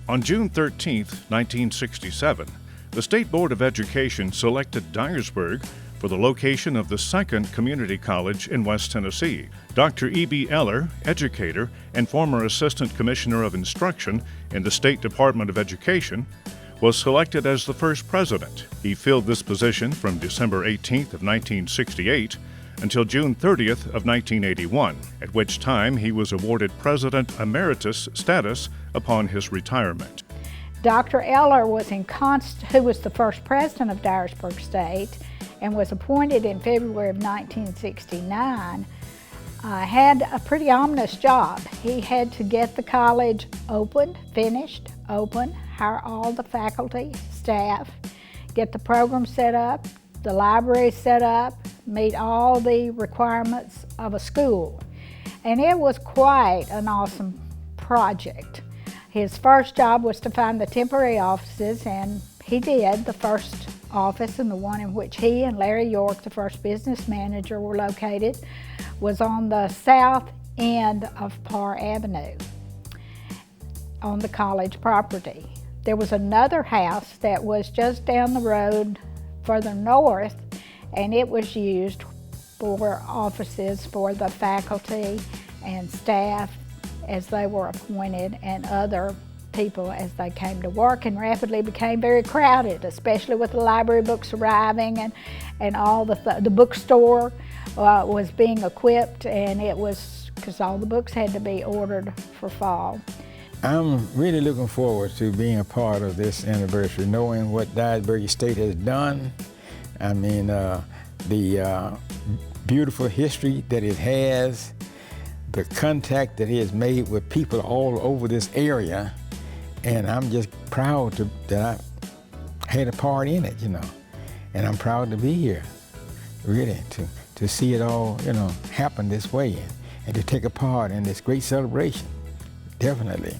On June 13, 1967, the State Board of Education selected Dyersburg for the location of the second community college in West Tennessee. Dr. E.B. Eller, educator and former Assistant Commissioner of Instruction in the State Department of Education, was selected as the first president. He filled this position from December 18th of 1968 until June 30th of 1981, at which time he was awarded President Emeritus status upon his retirement. Dr. Eller who was the first president of Dyersburg State and was appointed in February of 1969, had a pretty ominous job. He had to get the college opened, finished, open, hire all the faculty, staff, get the program set up, the library set up, meet all the requirements of a school. And it was quite an awesome project. His first job was to find the temporary offices, and he did. The first office, and the one in which he and Larry York, the first business manager, were located, was on the south end of Parr Avenue on the college property. There was another house that was just down the road further north, and it was used for offices for the faculty and staff as they were appointed, and other people as they came to work, and rapidly became very crowded, especially with the library books arriving, and all the bookstore was being equipped, and it was because all the books had to be ordered for fall. I'm really looking forward to being a part of this anniversary, knowing what Dyersburg State has done. I mean, the beautiful history that it has, the contact that it has made with people all over this area, and I'm just proud that I had a part in it, you know. And I'm proud to be here, really, to see it all, you know, happen this way, and to take a part in this great celebration, definitely.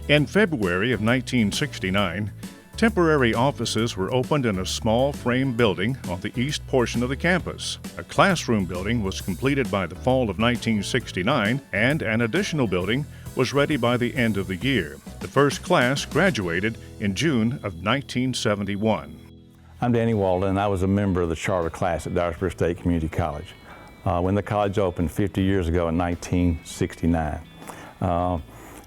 In February of 1969, temporary offices were opened in a small frame building on the east portion of the campus. A classroom building was completed by the fall of 1969, and an additional building was ready by the end of the year. The first class graduated in June of 1971. I'm Danny Walden, and I was a member of the charter class at Dyersburg State Community College when the college opened 50 years ago in 1969.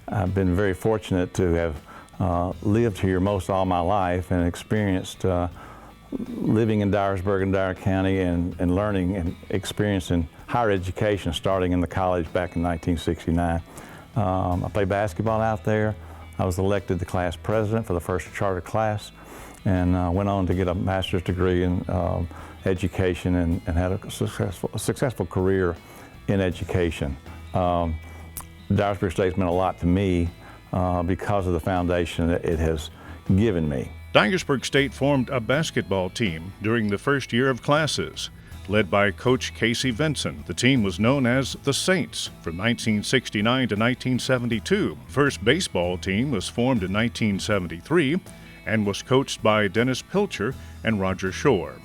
I've been very fortunate to have lived here most all my life and experienced living in Dyersburg and Dyer County and learning and experiencing higher education starting in the college back in 1969. I played basketball out there. I was elected the class president for the first charter class, and went on to get a master's degree in education and had a successful career in education. Dyersburg State's meant a lot to me because of the foundation that it has given me. Dyersburg State formed a basketball team during the first year of classes. Led by Coach Casey Vinson, the team was known as the Saints from 1969 to 1972. First baseball team was formed in 1973 and was coached by Dennis Pilcher and Roger Shore.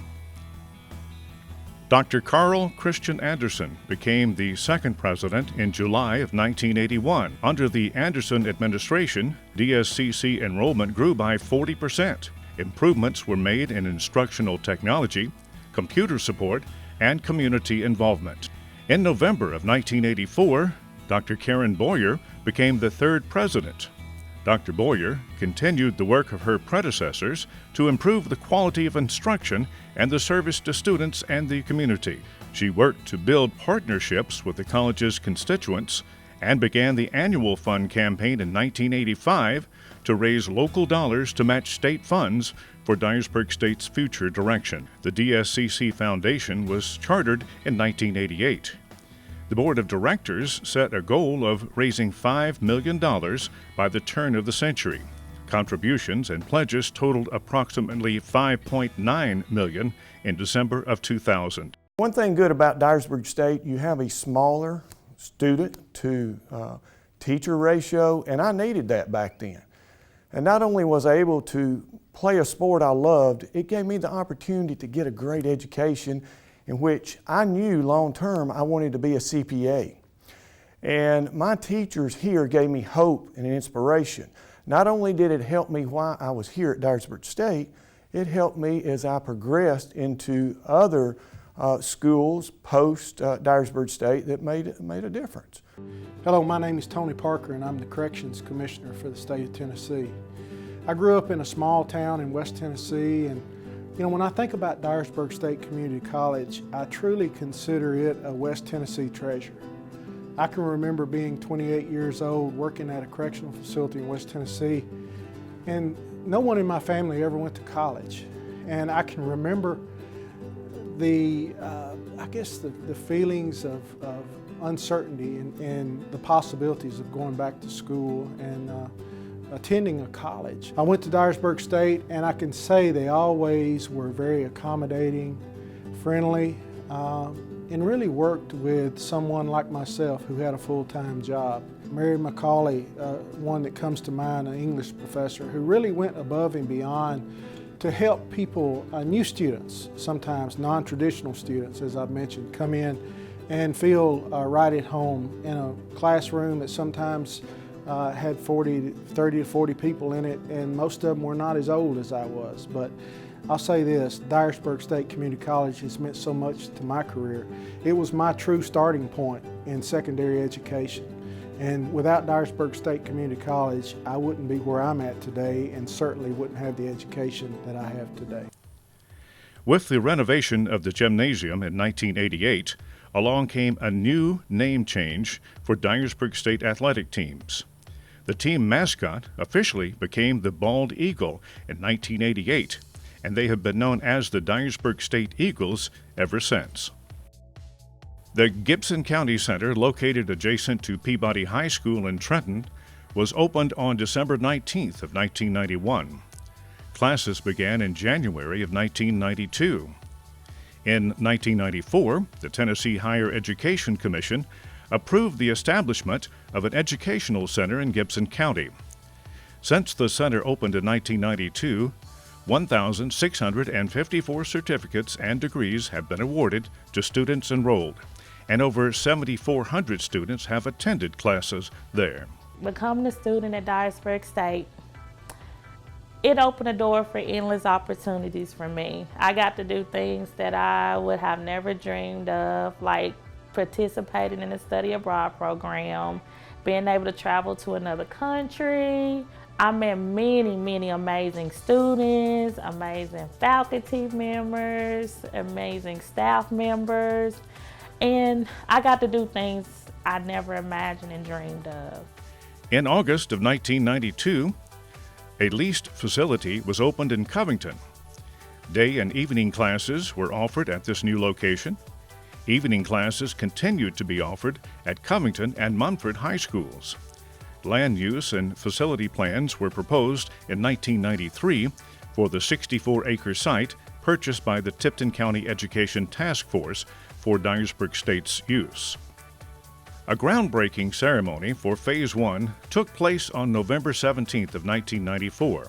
Dr. Carl Christian Anderson became the second president in July of 1981. Under the Anderson administration, DSCC enrollment grew by 40%. Improvements were made in instructional technology, computer support, and community involvement. In November of 1984, Dr. Karen Boyer became the third president. Dr. Boyer continued the work of her predecessors to improve the quality of instruction and the service to students and the community. She worked to build partnerships with the college's constituents and began the annual fund campaign in 1985 to raise local dollars to match state funds for Dyersburg State's future direction. The DSCC Foundation was chartered in 1988. The Board of Directors set a goal of raising $5 million by the turn of the century. Contributions and pledges totaled approximately $5.9 million in December of 2000. One thing good about Dyersburg State, you have a smaller student to teacher ratio, and I needed that back then. And not only was I able to play a sport I loved, it gave me the opportunity to get a great education in which I knew long term I wanted to be a CPA. And my teachers here gave me hope and inspiration. not only did it help me while I was here at Dyersburg State, it helped me as I progressed into other schools post Dyersburg State that made a difference. Hello, my name is Tony Parker and I'm the Corrections Commissioner for the state of Tennessee. I grew up in a small town in West Tennessee, and when I think about Dyersburg State Community College, I truly consider it a West Tennessee treasure. I can remember being 28 years old working at a correctional facility in West Tennessee, and no one in my family ever went to college. And I can remember the feelings of uncertainty and the possibilities of going back to school and attending a college. I went to Dyersburg State, and I can say they always were very accommodating, friendly, and really worked with someone like myself who had a full-time job. Mary McCauley, one that comes to mind, an English professor, who really went above and beyond to help people, new students, sometimes non-traditional students, as I've mentioned, come in and feel right at home in a classroom that sometimes had 30 to 40 people in it, and most of them were not as old as I was. But I'll say this, Dyersburg State Community College has meant so much to my career. It was my true starting point in secondary education. And without Dyersburg State Community College, I wouldn't be where I'm at today, and certainly wouldn't have the education that I have today. With the renovation of the gymnasium in 1988, along came a new name change for Dyersburg State athletic teams. The team mascot officially became the Bald Eagle in 1988, and they have been known as the Dyersburg State Eagles ever since. The Gibson County Center, located adjacent to Peabody High School in Trenton, was opened on December 19th of 1991. Classes began in January of 1992. In 1994, the Tennessee Higher Education Commission approved the establishment of an educational center in Gibson County. Since the center opened in 1992, 1,654 certificates and degrees have been awarded to students enrolled, and over 7,400 students have attended classes there. Becoming a student at Dyersburg State, it opened a door for endless opportunities for me. I got to do things that I would have never dreamed of, like participating in the study abroad program, being able to travel to another country. I met many amazing students, amazing faculty members, amazing staff members, and I got to do things I never imagined and dreamed of. In August of 1992, a leased facility was opened in Covington. Day and evening classes were offered at this new location. Evening classes continued to be offered at Covington and Munford High Schools. Land use and facility plans were proposed in 1993 for the 64-acre site purchased by the Tipton County Education Task Force for Dyersburg State's use. A groundbreaking ceremony for Phase 1 took place on November 17th of 1994.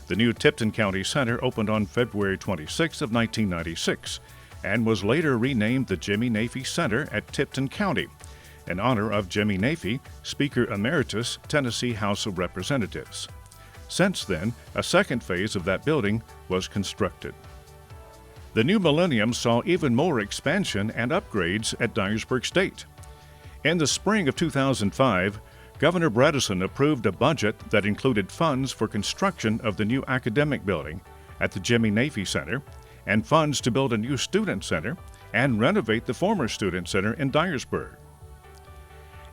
The new Tipton County Center opened on February 26th of 1996 and was later renamed the Jimmy Nafee Center at Tipton County, in honor of Jimmy Nafee, Speaker Emeritus, Tennessee House of Representatives. Since then, a second phase of that building was constructed. The new millennium saw even more expansion and upgrades at Dyersburg State. In the spring of 2005, Governor Bredesen approved a budget that included funds for construction of the new academic building at the Jimmy Nafee Center and funds to build a new student center and renovate the former student center in Dyersburg.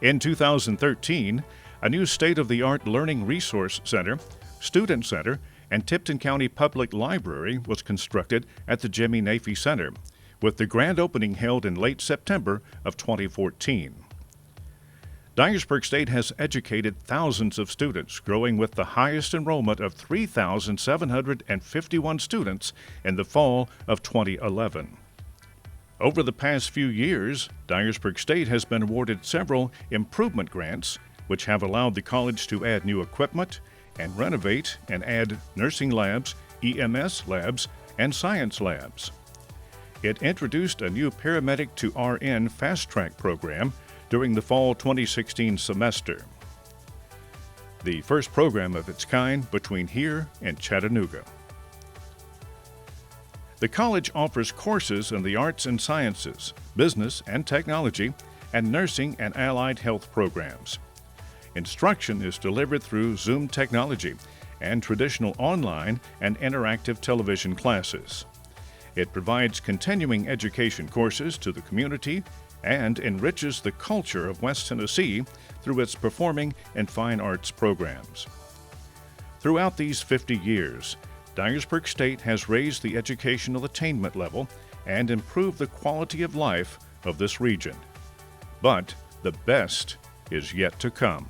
In 2013, a new state-of-the-art learning resource center, student center, and Tipton County Public Library was constructed at the Jimmy Nafee Center, with the grand opening held in late September of 2014. Dyersburg State has educated thousands of students, growing with the highest enrollment of 3,751 students in the fall of 2011. Over the past few years, Dyersburg State has been awarded several improvement grants, which have allowed the college to add new equipment and renovate and add nursing labs, EMS labs, and science labs. It introduced a new paramedic to RN fast-track program during the fall 2016 semester. the first program of its kind between here and Chattanooga. The college offers courses in the arts and sciences, business and technology, and nursing and allied health programs. Instruction is delivered through Zoom technology and traditional online and interactive television classes. It provides continuing education courses to the community and enriches the culture of West Tennessee through its performing and fine arts programs. Throughout these 50 years, Dyersburg State has raised the educational attainment level and improved the quality of life of this region. But the best is yet to come.